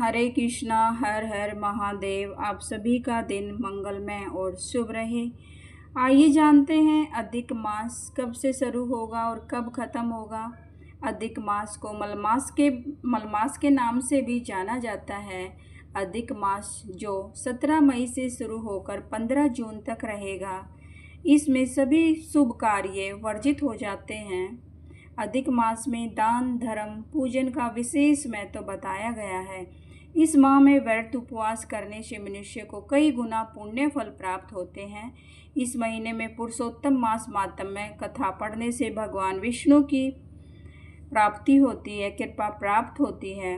हरे कृष्णा। हर हर महादेव। आप सभी का दिन मंगलमय और शुभ रहे। आइए जानते हैं अधिक मास कब से शुरू होगा और कब खत्म होगा। अधिक मास को मलमास के नाम से भी जाना जाता है। अधिक मास जो 17 मई से शुरू होकर 15 जून तक रहेगा, इसमें सभी शुभ कार्य वर्जित हो जाते हैं। अधिक मास में दान धर्म पूजन का विशेष महत्व बताया गया है। इस माह में व्रत उपवास करने से मनुष्य को कई गुना पुण्य फल प्राप्त होते हैं। इस महीने में पुरुषोत्तम मास माहात्म्य कथा पढ़ने से भगवान विष्णु की प्राप्ति होती है, कृपा प्राप्त होती है।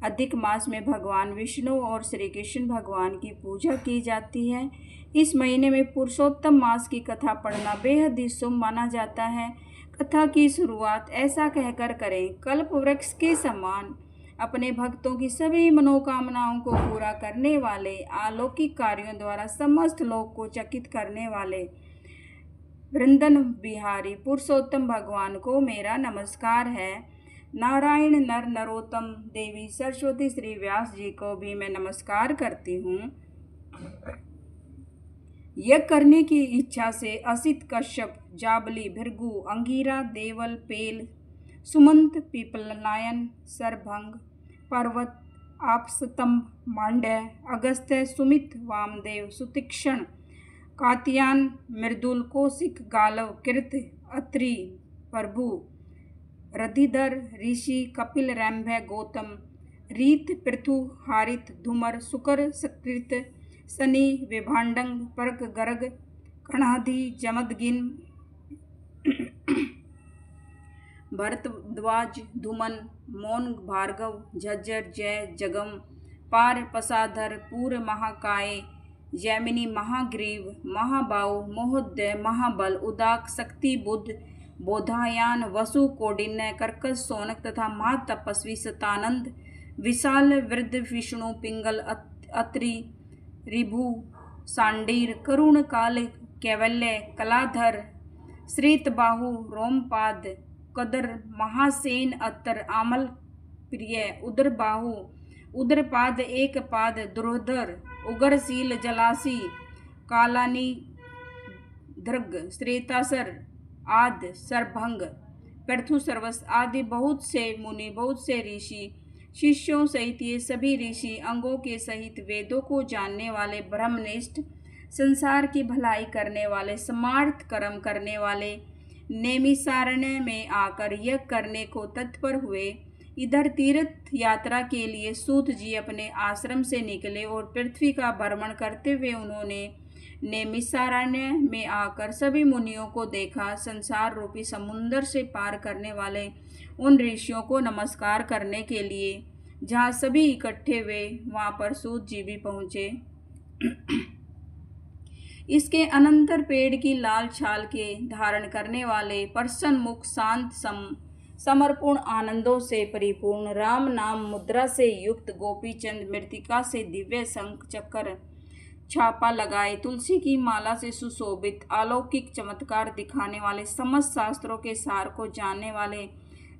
अधिक मास में भगवान विष्णु और श्री कृष्ण भगवान की पूजा की जाती है। इस महीने में पुरुषोत्तम मास की कथा पढ़ना बेहद ही शुभ माना जाता है। कथा की शुरुआत ऐसा कहकर करें, कल्प वृक्ष के समान अपने भक्तों की सभी मनोकामनाओं को पूरा करने वाले, अलौकिक कार्यों द्वारा समस्त लोक को चकित करने वाले वृंदन बिहारी पुरुषोत्तम भगवान को मेरा नमस्कार है। नारायण नर नरोत्तम देवी सरस्वती श्री व्यास जी को भी मैं नमस्कार करती हूँ। यज्ञ करने की इच्छा से असित, कश्यप, जाबली, भृगु, अंगिरा, देवल, पेल, सुमंत, पीपलनायन, सरभंग, पर्वत, आपस्तंभ, मांड्य, अगस्त्य, सुमित, वामदेव, सुतीक्ष्ण, कात्यायन, मृदुल, कौशिक, गालव, कृत, अत्रि, प्रभु, रधिधर, ऋषि, कपिल, रंभे, गौतम, रीत, पृथु, हारित, धूमर, शुकर, सकृत, शनि, विभांडंग, पर्क, गर्ग, कणाधि, जमदगिन, भरद्वाज, धुमन, मौन, भार्गव, झज्जर, जय, जगम, पार, पसाधर, पूर, महाकाय, जैमिनी, महाग्रीव, महाबाहु, महोदय, महाबल, उदाक, शक्ति, बुध, बोधायान, वसु, कौंडिन्य, कर्कश, शौनक तथा महातपस्वी शतानंद, विशाल, वृद्ध, विष्णु, पिंगल, अत्रि, ऋभु, सांडीर, करुण, काल, कैवल्य, कलाधर, श्वेतबाहु, रोमपाद, कदर, महासेन, अत्तर, आमल प्रिय, उदरबाहु, उदरपाद, एक पाद, दुर्धर, उग्रशील, जलासी, कालानी, दृग, श्रेतासर, आद, सरभंग, पृथु, सर्वस आदि बहुत से मुनि, बहुत से ऋषि शिष्यों सहित ये सभी ऋषि अंगों के सहित वेदों को जानने वाले, ब्रह्मनिष्ठ, संसार की भलाई करने वाले, समार्थ कर्म करने वाले नैमिषारण्य में आकर यज्ञ करने को तत्पर हुए। इधर तीर्थ यात्रा के लिए सूत जी अपने आश्रम से निकले और पृथ्वी का भ्रमण करते हुए उन्होंने नैमिषारण्य में आकर सभी मुनियों को देखा। संसार रूपी समुद्र से पार करने वाले उन ऋषियों को नमस्कार करने के लिए जहाँ सभी इकट्ठे हुए, वहाँ पर सूत जी भी पहुँचे। इसके अनंतर पेड़ की लाल छाल के धारण करने वाले, प्रसन्न मुख, शांत, समर्पूर्ण, आनंदों से परिपूर्ण, राम नाम मुद्रा से युक्त गोपीचंद, मृतिका से दिव्य शंख चक्र छापा लगाए, तुलसी की माला से सुशोभित, अलौकिक चमत्कार दिखाने वाले, समस्त शास्त्रों के सार को जानने वाले,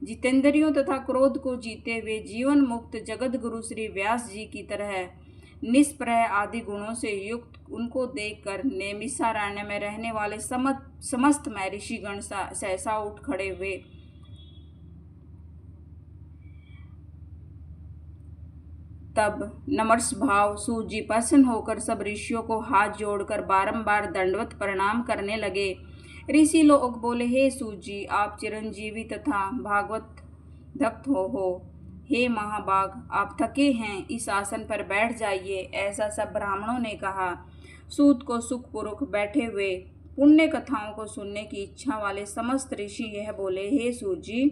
जितेंद्रियों तथा क्रोध को जीते हुए जीवन मुक्त जगत गुरु श्री व्यास जी की तरह निष्प्रह आदि गुणों से युक्त उनको देखकर नैमिषारण्य में रहने वाले समस्त महर्षिगण सहसा उठ खड़े हुए। तब नमर्ष भाव सूत जी प्रसन्न होकर सब ऋषियों को हाथ जोड़कर बारंबार दंडवत प्रणाम करने लगे। ऋषि लोग बोले, हे सूत जी, आप चिरंजीवी तथा भागवत भक्त हो। हे महाभाग, आप थके हैं, इस आसन पर बैठ जाइए। ऐसा सब ब्राह्मणों ने कहा। सूत को सुखपूर्वक बैठे हुए पुण्य कथाओं को सुनने की इच्छा वाले समस्त ऋषि यह बोले, हे सूत जी,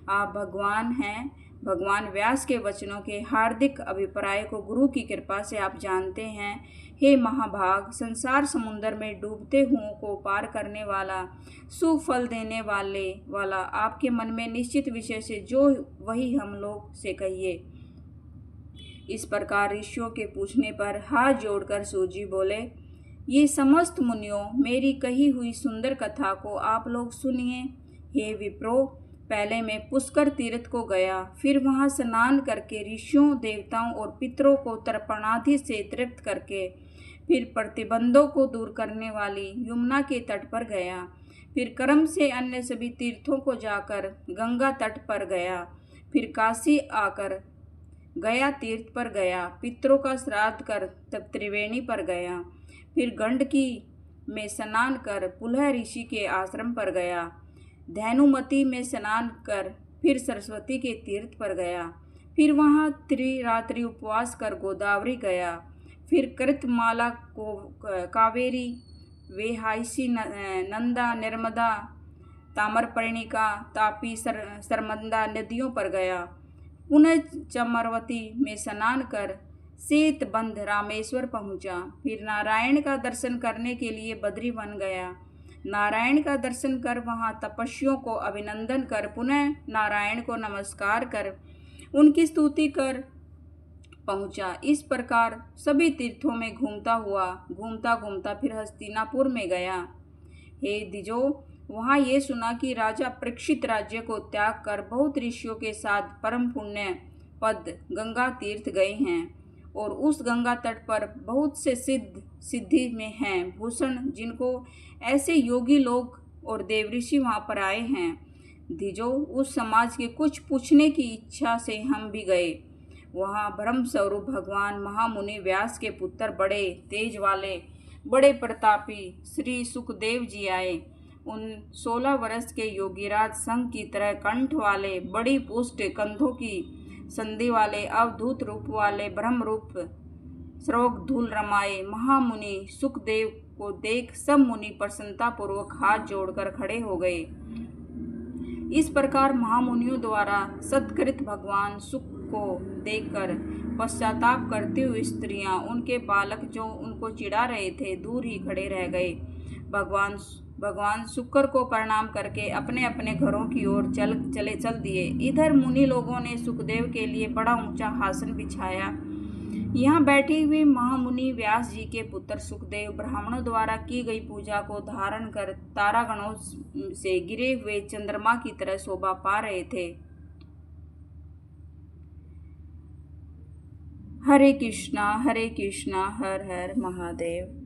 आप भगवान हैं। भगवान व्यास के वचनों के हार्दिक अभिप्राय को गुरु की कृपा से आप जानते हैं। हे महाभाग, संसार समुद्र में डूबते हुओं को पार करने वाला, सुफल देने वाला आपके मन में निश्चित विषय से जो वही हम लोग से कहिए। इस प्रकार ऋषियों के पूछने पर हाथ जोड़कर सूत जी बोले, ये समस्त मुनियों, मेरी कही हुई सुंदर कथा को आप लोग सुनिए। हे विप्रो, पहले मैं पुष्कर तीर्थ को गया, फिर वहां स्नान करके ऋषियों, देवताओं और पितरों को तर्पणादि से तृप्त करके फिर प्रतिबंधों को दूर करने वाली यमुना के तट पर गया। फिर क्रम से अन्य सभी तीर्थों को जाकर गंगा तट पर गया। फिर काशी आकर गया तीर्थ पर गया, पितरों का श्राद्ध कर तब त्रिवेणी पर गया। फिर गंडकी में स्नान कर पुलह ऋषि के आश्रम पर गया। धैनुमती में स्नान कर फिर सरस्वती के तीर्थ पर गया। फिर वहाँ त्रिरात्रि उपवास कर गोदावरी गया। फिर कृतमाला को कावेरी, वेहाइसी, नंदा, नर्मदा, ताम्रपर्णिका, तापी, सरमंदा नदियों पर गया। पुनः चमरवती में स्नान कर सेतबंध रामेश्वर पहुंचा। फिर नारायण का दर्शन करने के लिए बद्री वन गया। नारायण का दर्शन कर वहां तपस्वियों को अभिनंदन कर पुनः नारायण को नमस्कार कर उनकी स्तुति कर पहुंचा। इस प्रकार सभी तीर्थों में घूमता घूमता फिर हस्तिनापुर में गया। हे द्विजो, वहां ये सुना कि राजा परीक्षित राज्य को त्याग कर बहुत ऋषियों के साथ परम पुण्य पद गंगा तीर्थ गए हैं और उस गंगा तट पर बहुत से सिद्धि में हैं भूषण, जिनको ऐसे योगी लोग और देवऋषि वहां पर आए हैं। द्विजो, उस समाज के कुछ पूछने की इच्छा से हम भी गए। वहां ब्रह्म स्वरूप भगवान महामुनि व्यास के पुत्र, बड़े तेज वाले, बड़े प्रतापी श्री सुखदेव जी आए। उन 16 वर्ष के योगीराज संघ की तरह कंठ वाले, बड़ी पुष्ट कंधों की संधि वाले, अवधूत रूप वाले, ब्रह्म रूप श्रोक धूल रमाए महामुनि सुखदेव को देख सब मुनि प्रसन्नता पूर्वक हाथ जोड़कर खड़े हो गए। इस प्रकार महामुनियों द्वारा सत्कृत भगवान सुख को देखकर पश्चाताप करती हुई स्त्रियां, उनके बालक जो उनको चिढ़ा रहे थे, दूर ही खड़े रह गए। भगवान शुक्र को प्रणाम करके अपने अपने घरों की ओर चल दिए। इधर मुनि लोगों ने सुखदेव के लिए बड़ा ऊंचा आसन बिछाया। यहाँ बैठे हुए महामुनि व्यास जी के पुत्र सुखदेव ब्राह्मणों द्वारा की गई पूजा को धारण कर तारागणों से गिरे हुए चंद्रमा की तरह शोभा पा रहे थे। हरे कृष्णा हर हर महादेव।